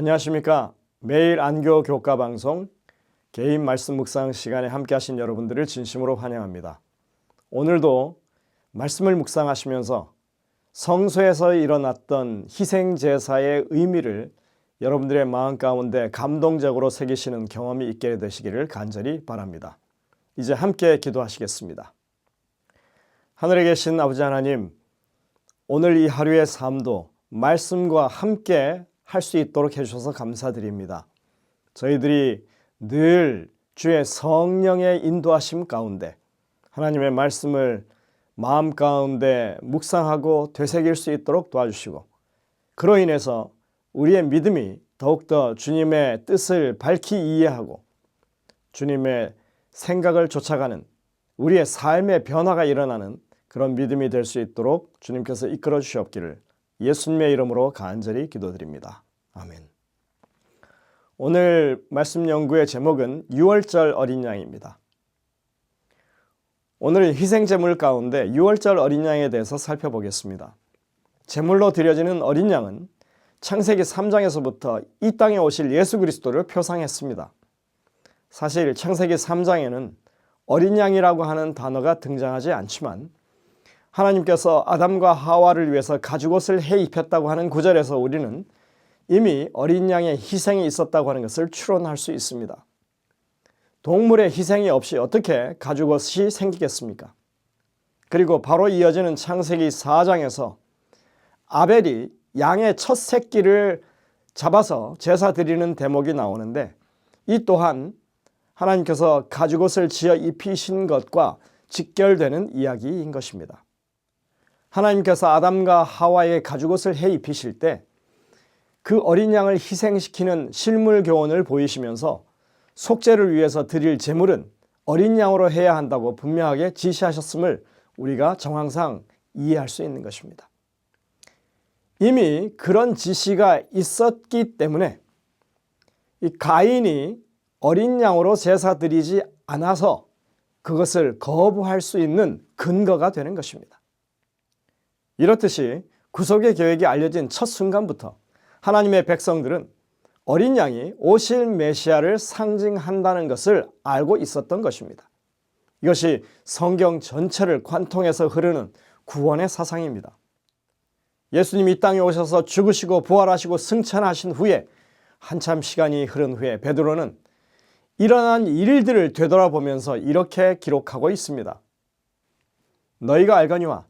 안녕하십니까. 매일 안교 교과 방송 개인 말씀 묵상 시간에 함께 하신 여러분들을 진심으로 환영합니다. 오늘도 말씀을 묵상하시면서 성소에서 일어났던 희생제사의 의미를 여러분들의 마음 가운데 감동적으로 새기시는 경험이 있게 되시기를 간절히 바랍니다. 이제 함께 기도하시겠습니다. 하늘에 계신 아버지 하나님, 오늘 이 하루의 삶도 말씀과 함께 할 수 있도록 해주셔서 감사드립니다. 저희들이 늘 주의 성령의 인도하심 가운데 하나님의 말씀을 마음 가운데 묵상하고 되새길 수 있도록 도와주시고, 그로 인해서 우리의 믿음이 더욱더 주님의 뜻을 밝히 이해하고 주님의 생각을 쫓아가는 우리의 삶의 변화가 일어나는 그런 믿음이 될 수 있도록 주님께서 이끌어 주시옵기를 예수님의 이름으로 간절히 기도드립니다. 아멘. 오늘 말씀 연구의 제목은 유월절 어린 양입니다. 오늘 희생제물 가운데 유월절 어린 양에 대해서 살펴보겠습니다. 제물로 드려지는 어린 양은 창세기 3장에서부터 이 땅에 오실 예수 그리스도를 표상했습니다. 사실 창세기 3장에는 어린 양이라고 하는 단어가 등장하지 않지만 하나님께서 아담과 하와를 위해서 가죽옷을 해 입혔다고 하는 구절에서 우리는 이미 어린 양의 희생이 있었다고 하는 것을 추론할 수 있습니다. 동물의 희생이 없이 어떻게 가죽옷이 생기겠습니까? 그리고 바로 이어지는 창세기 4장에서 아벨이 양의 첫 새끼를 잡아서 제사 드리는 대목이 나오는데, 이 또한 하나님께서 가죽옷을 지어 입히신 것과 직결되는 이야기인 것입니다. 하나님께서 아담과 하와의 가죽옷을 해 입히실 때 그 어린 양을 희생시키는 실물 교훈을 보이시면서 속죄를 위해서 드릴 제물은 어린 양으로 해야 한다고 분명하게 지시하셨음을 우리가 정황상 이해할 수 있는 것입니다. 이미 그런 지시가 있었기 때문에 이 가인이 어린 양으로 제사 드리지 않아서 그것을 거부할 수 있는 근거가 되는 것입니다. 이렇듯이 구속의 계획이 알려진 첫 순간부터 하나님의 백성들은 어린 양이 오실 메시아를 상징한다는 것을 알고 있었던 것입니다. 이것이 성경 전체를 관통해서 흐르는 구원의 사상입니다. 예수님이 이 땅에 오셔서 죽으시고 부활하시고 승천하신 후에 한참 시간이 흐른 후에 베드로는 일어난 일들을 되돌아보면서 이렇게 기록하고 있습니다. 너희가 알거니와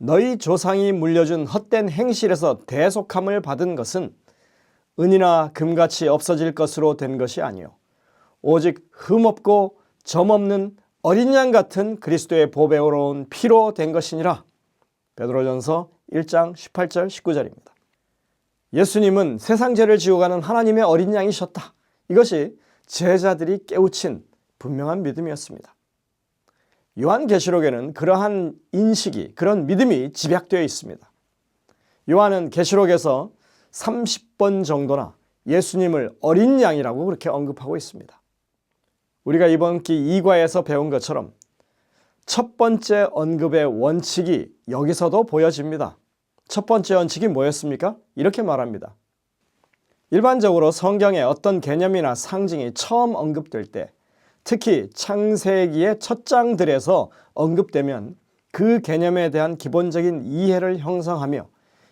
너희 조상이 물려준 헛된 행실에서 대속함을 받은 것은 은이나 금같이 없어질 것으로 된 것이 아니요 오직 흠없고 점없는 어린 양 같은 그리스도의 보배로운 피로 된 것이니라. 베드로전서 1장 18절 19절입니다. 예수님은 세상 죄를 지고 가는 하나님의 어린 양이셨다. 이것이 제자들이 깨우친 분명한 믿음이었습니다. 요한계시록에는 그러한 인식이, 그런 믿음이 집약되어 있습니다. 요한은 계시록에서 30번 정도나 예수님을 어린 양이라고 그렇게 언급하고 있습니다. 우리가 이번 기 2과에서 배운 것처럼 첫 번째 언급의 원칙이 여기서도 보여집니다. 첫 번째 원칙이 뭐였습니까? 이렇게 말합니다. 일반적으로 성경에 어떤 개념이나 상징이 처음 언급될 때, 특히 창세기의 첫 장들에서 언급되면 그 개념에 대한 기본적인 이해를 형성하며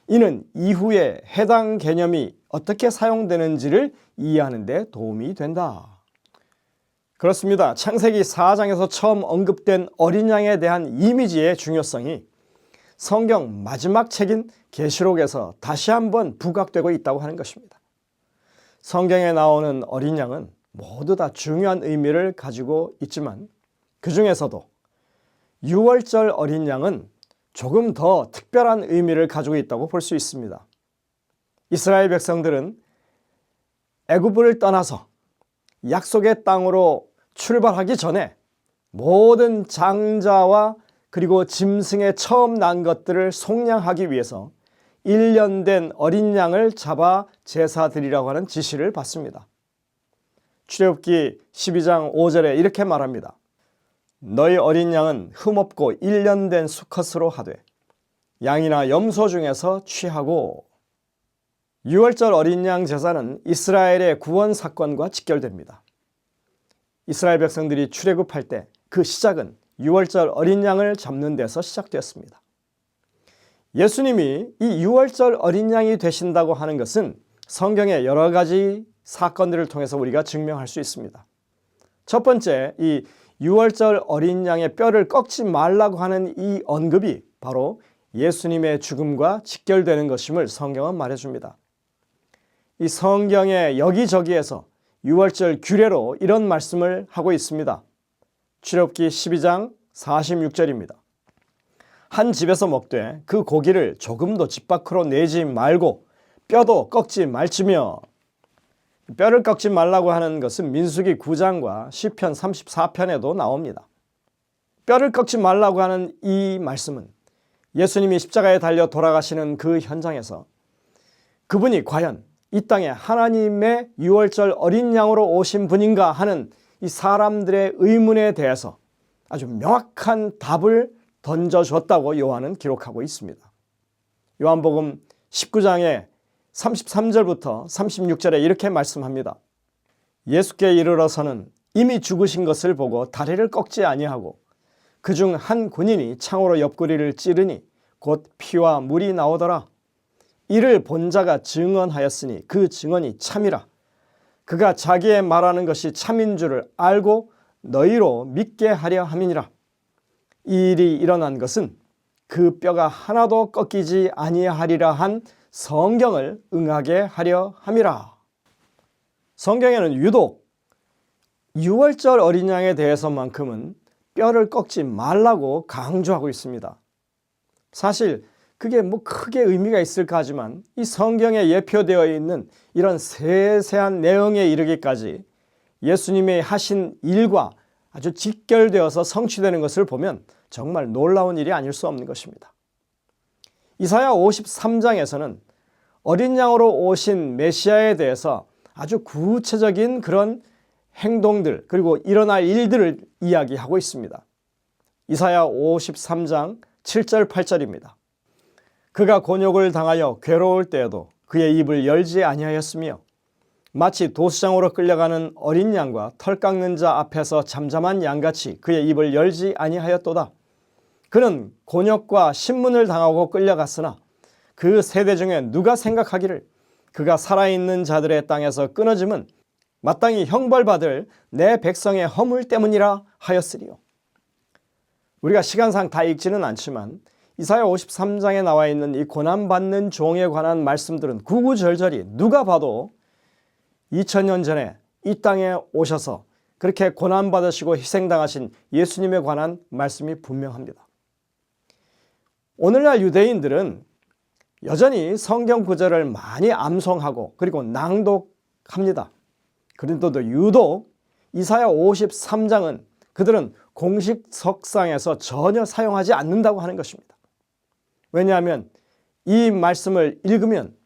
이는 이후에 해당 개념이 어떻게 사용되는지를 이해하는 데 도움이 된다. 그렇습니다. 창세기 4장에서 처음 언급된 어린 양에 대한 이미지의 중요성이 성경 마지막 책인 계시록에서 다시 한번 부각되고 있다고 하는 것입니다. 성경에 나오는 어린 양은 모두 다 중요한 의미를 가지고 있지만 그 중에서도 유월절 어린 양은 조금 더 특별한 의미를 가지고 있다고 볼 수 있습니다. 이스라엘 백성들은 애굽을 떠나서 약속의 땅으로 출발하기 전에 모든 장자와 그리고 짐승의 처음 난 것들을 속량하기 위해서 1년 된 어린 양을 잡아 제사 드리라고 하는 지시를 받습니다. 출애굽기 12장 5절에 이렇게 말합니다. 너희 어린 양은 흠없고 1년 된 수컷으로 하되 양이나 염소 중에서 취하고. 유월절 어린 양 제사는 이스라엘의 구원 사건과 직결됩니다. 이스라엘 백성들이 출애굽할 때 그 시작은 유월절 어린 양을 잡는 데서 시작되었습니다. 예수님이 이 유월절 어린 양이 되신다고 하는 것은 성경의 여러 가지 사건들을 통해서 우리가 증명할 수 있습니다. 첫 번째, 이 유월절 어린 양의 뼈를 꺾지 말라고 하는 이 언급이 바로 예수님의 죽음과 직결되는 것임을 성경은 말해줍니다. 이 성경의 여기저기에서 유월절 규례로 이런 말씀을 하고 있습니다. 출애굽기 12장 46절입니다. 한 집에서 먹되 그 고기를 조금도 집 밖으로 내지 말고 뼈도 꺾지 말지며, 뼈를 꺾지 말라고 하는 것은 민수기 9장과 시편 34편에도 나옵니다. 뼈를 꺾지 말라고 하는 이 말씀은 예수님이 십자가에 달려 돌아가시는 그 현장에서 그분이 과연 이 땅에 하나님의 유월절 어린 양으로 오신 분인가 하는 이 사람들의 의문에 대해서 아주 명확한 답을 던져줬다고 요한은 기록하고 있습니다. 요한복음 19장의 33절부터 36절에 이렇게 말씀합니다. 예수께 이르러서는 이미 죽으신 것을 보고 다리를 꺾지 아니하고 그중 한 군인이 창으로 옆구리를 찌르니 곧 피와 물이 나오더라. 이를 본 자가 증언하였으니 그 증언이 참이라. 그가 자기의 말하는 것이 참인 줄을 알고 너희로 믿게 하려 함이니라. 이 일이 일어난 것은 그 뼈가 하나도 꺾이지 아니하리라 한 성경을 응하게 하려 함이라. 성경에는 유독 유월절 어린 양에 대해서만큼은 뼈를 꺾지 말라고 강조하고 있습니다. 사실 그게 크게 의미가 있을까 하지만 이 성경에 예표되어 있는 이런 세세한 내용에 이르기까지 예수님이 하신 일과 아주 직결되어서 성취되는 것을 보면 정말 놀라운 일이 아닐 수 없는 것입니다. 이사야 53장에서는 어린 양으로 오신 메시아에 대해서 아주 구체적인 그런 행동들 그리고 일어날 일들을 이야기하고 있습니다. 이사야 53장 7절 8절입니다. 그가 곤욕을 당하여 괴로울 때에도 그의 입을 열지 아니하였으며 마치 도수장으로 끌려가는 어린 양과 털 깎는 자 앞에서 잠잠한 양같이 그의 입을 열지 아니하였도다. 그는 곤욕과 신문을 당하고 끌려갔으나 그 세대 중에 누가 생각하기를 그가 살아있는 자들의 땅에서 끊어짐은 마땅히 형벌받을 내 백성의 허물 때문이라 하였으리요. 우리가 시간상 다 읽지는 않지만 이사야 53장에 나와 있는 이 고난받는 종에 관한 말씀들은 구구절절히 누가 봐도 2000년 전에 이 땅에 오셔서 그렇게 고난받으시고 희생당하신 예수님에 관한 말씀이 분명합니다. 오늘날 유대인들은 여전히 성경 구절을 많이 암송하고 그리고 낭독합니다. 그런데도 유독 이사야 53장은 그들은 공식 석상에서 전혀 사용하지 않는다고 하는 것입니다. 왜냐하면 이 말씀을 읽으면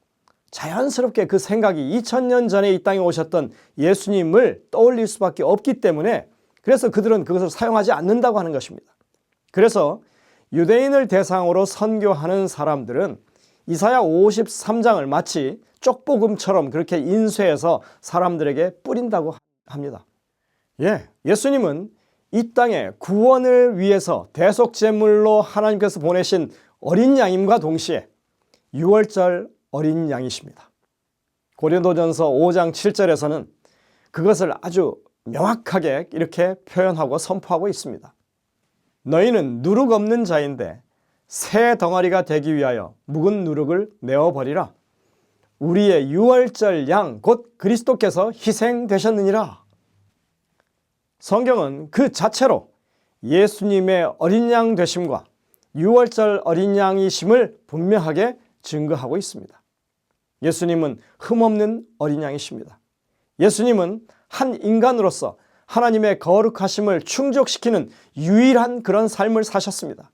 자연스럽게 그 생각이 2000년 전에 이 땅에 오셨던 예수님을 떠올릴 수밖에 없기 때문에 그래서 그들은 그것을 사용하지 않는다고 하는 것입니다. 그래서 유대인을 대상으로 선교하는 사람들은 이사야 53장을 마치 쪽복음처럼 그렇게 인쇄해서 사람들에게 뿌린다고 합니다. 예수님은 이 땅에 구원을 위해서 대속제물로 하나님께서 보내신 어린 양임과 동시에 유월절 어린 양이십니다. 고린도전서 5장 7절에서는 그것을 아주 명확하게 이렇게 표현하고 선포하고 있습니다. 너희는 누룩 없는 자인데 새 덩어리가 되기 위하여 묵은 누룩을 내어버리라. 우리의 유월절 양 곧 그리스도께서 희생되셨느니라. 성경은 그 자체로 예수님의 어린 양 되심과 유월절 어린 양이심을 분명하게 증거하고 있습니다. 예수님은 흠없는 어린 양이십니다. 예수님은 한 인간으로서 하나님의 거룩하심을 충족시키는 유일한 그런 삶을 사셨습니다.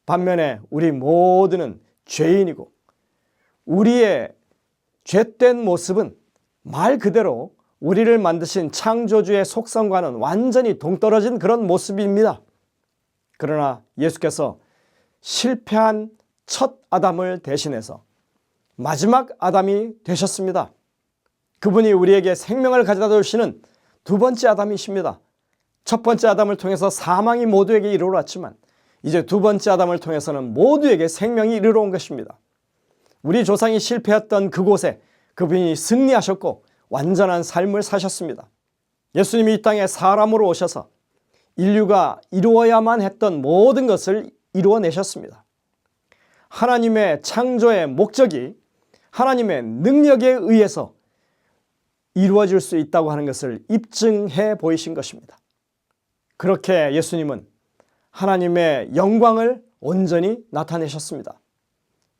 반면에 우리 모두는 죄인이고 우리의 죄된 모습은 말 그대로 우리를 만드신 창조주의 속성과는 완전히 동떨어진 그런 모습입니다. 그러나 예수께서 실패한 첫 아담을 대신해서 마지막 아담이 되셨습니다. 그분이 우리에게 생명을 가져다 주시는 두 번째 아담이십니다. 첫 번째 아담을 통해서 사망이 모두에게 이르러왔지만 이제 두 번째 아담을 통해서는 모두에게 생명이 이르러온 것입니다. 우리 조상이 실패했던 그곳에 그분이 승리하셨고 완전한 삶을 사셨습니다. 예수님이 이 땅에 사람으로 오셔서 인류가 이루어야만 했던 모든 것을 이루어내셨습니다. 하나님의 창조의 목적이 하나님의 능력에 의해서 이루어질 수 있다고 하는 것을 입증해 보이신 것입니다. 그렇게 예수님은 하나님의 영광을 온전히 나타내셨습니다.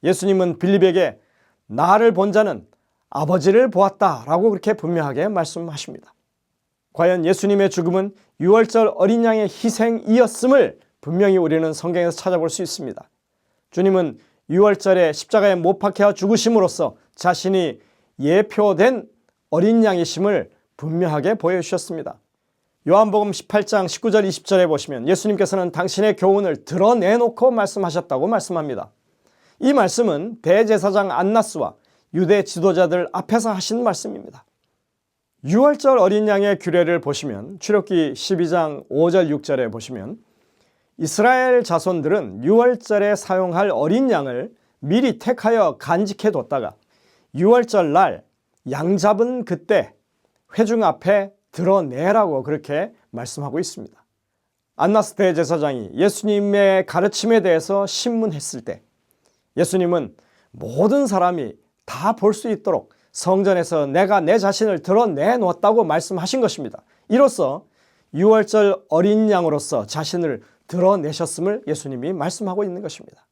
예수님은 빌립에게 나를 본 자는 아버지를 보았다라고 그렇게 분명하게 말씀하십니다. 과연 예수님의 죽음은 유월절 어린 양의 희생이었음을 분명히 우리는 성경에서 찾아볼 수 있습니다. 주님은 유월절에 십자가에 못 박혀 죽으심으로써 자신이 예표된 어린 양이심을 분명하게 보여주셨습니다. 요한복음 18장 19절 20절에 보시면 예수님께서는 당신의 교훈을 드러내놓고 말씀하셨다고 말씀합니다. 이 말씀은 대제사장 안나스와 유대 지도자들 앞에서 하신 말씀입니다. 유월절 어린 양의 규례를 보시면 출애굽기 12장 5절 6절에 보시면 이스라엘 자손들은 유월절에 사용할 어린 양을 미리 택하여 간직해 뒀다가 유월절 날 양 잡은 그때 회중 앞에 드러내라고 그렇게 말씀하고 있습니다. 안나스 대제사장이 예수님의 가르침에 대해서 신문했을 때 예수님은 모든 사람이 다 볼 수 있도록 성전에서 내가 내 자신을 드러내놓았다고 말씀하신 것입니다. 이로써 유월절 어린 양으로서 자신을 드러내셨음을 예수님이 말씀하고 있는 것입니다.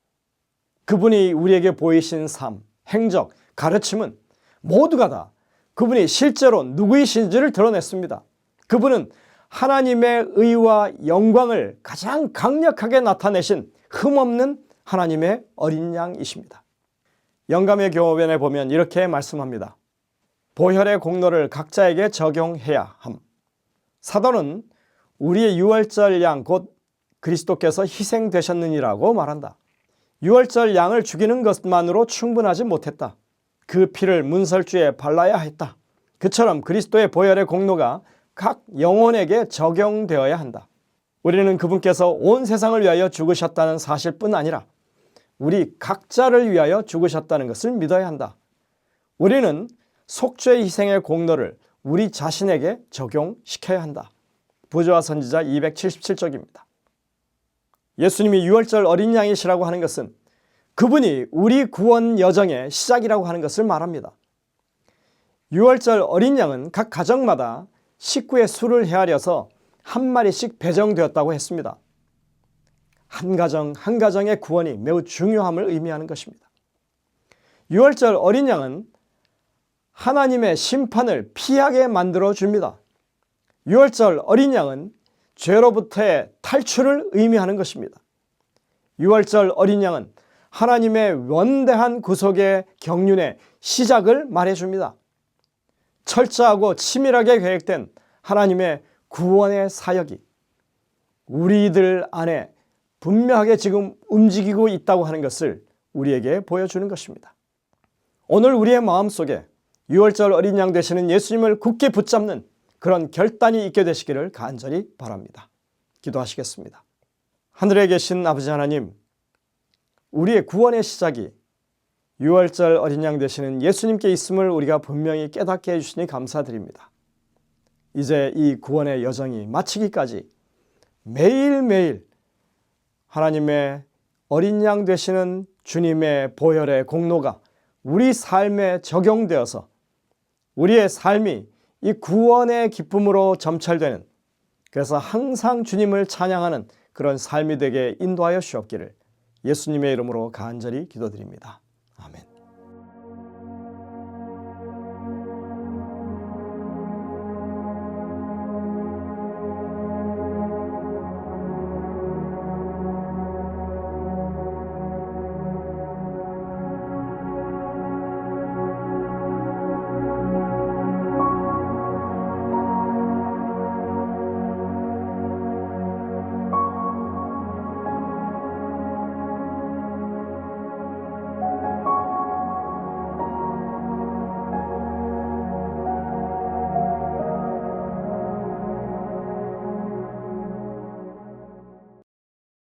그분이 우리에게 보이신 삶, 행적, 가르침은 모두가 다 그분이 실제로 누구이신지를 드러냈습니다. 그분은 하나님의 의와 영광을 가장 강력하게 나타내신 흠없는 하나님의 어린 양이십니다. 영감의 교훈에 보면 이렇게 말씀합니다. 보혈의 공로를 각자에게 적용해야 함. 사도는 우리의 유월절 양 곧 그리스도께서 희생되셨느니라고 말한다. 유월절 양을 죽이는 것만으로 충분하지 못했다. 그 피를 문설주에 발라야 했다. 그처럼 그리스도의 보혈의 공로가 각 영혼에게 적용되어야 한다. 우리는 그분께서 온 세상을 위하여 죽으셨다는 사실뿐 아니라 우리 각자를 위하여 죽으셨다는 것을 믿어야 한다. 우리는 속죄 희생의 공로를 우리 자신에게 적용시켜야 한다. 부조와 선지자 277쪽입니다. 예수님이 유월절 어린 양이시라고 하는 것은 그분이 우리 구원 여정의 시작이라고 하는 것을 말합니다. 유월절 어린 양은 각 가정마다 식구의 수를 헤아려서 한 마리씩 배정되었다고 했습니다. 한 가정 한 가정의 구원이 매우 중요함을 의미하는 것입니다. 유월절 어린 양은 하나님의 심판을 피하게 만들어 줍니다. 유월절 어린 양은 죄로부터의 탈출을 의미하는 것입니다. 유월절 어린 양은 하나님의 원대한 구속의 경륜의 시작을 말해줍니다. 철저하고 치밀하게 계획된 하나님의 구원의 사역이 우리들 안에 분명하게 지금 움직이고 있다고 하는 것을 우리에게 보여주는 것입니다. 오늘 우리의 마음속에 유월절 어린 양 되시는 예수님을 굳게 붙잡는 그런 결단이 있게 되시기를 간절히 바랍니다. 기도하시겠습니다. 하늘에 계신 아버지 하나님, 우리의 구원의 시작이 유월절 어린 양 되시는 예수님께 있음을 우리가 분명히 깨닫게 해주시니 감사드립니다. 이제 이 구원의 여정이 마치기까지 매일매일 하나님의 어린 양 되시는 주님의 보혈의 공로가 우리 삶에 적용되어서 우리의 삶이 이 구원의 기쁨으로 점철되는, 그래서 항상 주님을 찬양하는 그런 삶이 되게 인도하여 주옵기를 예수님의 이름으로 간절히 기도드립니다. 아멘.